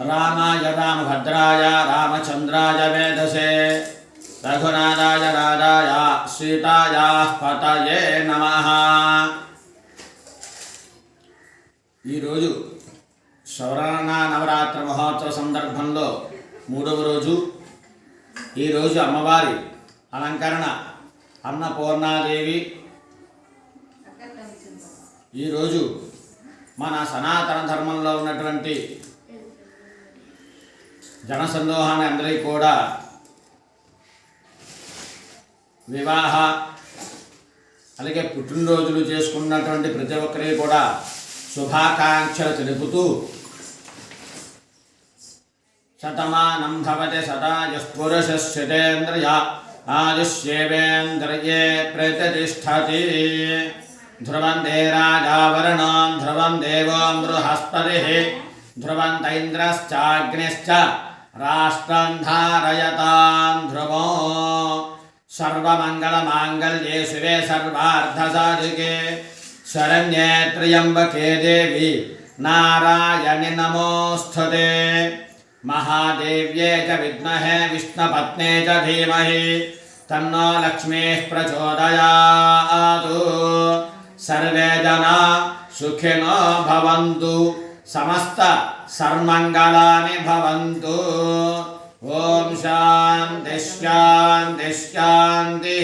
रामाय रामभद्राय रामचंद्राय वेदसे रघुनाथाय नाथाय सीताय पतये नमः। ఈరోజు శౌరాణ నవరాత్రి మహోత్సవ సందర్భంలో మూడవ రోజు. ఈరోజు అమ్మవారి అలంకరణ అన్నపూర్ణాదేవి. ఈరోజు మన సనాతన ధర్మంలో ఉన్నటువంటి జనసందోహాన్ని అందరికీ కూడా వివాహ అలాగే పుట్టినరోజులు చేసుకున్నటువంటి ప్రతి ఒక్కరికి కూడా శుభాకాంక్షలు తెలుపుతూ శతమానం భవతి శతాయుః పురుషశ్చేంద్రియ ఆయుష్యేవేంద్రియే ప్రతిష్టతి. ధ్రువంతే రాజావరుణో ధ్రువం దేవో బృహస్పతిః ధ్రువంత ఇంద్రశ్చాగ్నిశ్చ రాష్ట్రం ధారయతాం ధ్రువో. సర్వమంగళమాంగళ్యే శివే సర్వార్థసాధికే శరణ్యే త్ర్యంబకే దేవి నారాయణి నమోస్తుతే. మహాదేవ్యే చ విద్మహే విష్ణుపత్నే చ ధీమహి తన్నో లక్ష్మీః ప్రచోదయాత్. సర్వే జనా సుఖినో భవంతు సమస్త సన్మంగళాని భవంతు. ఓం శాంతి శాంతి శాంతి.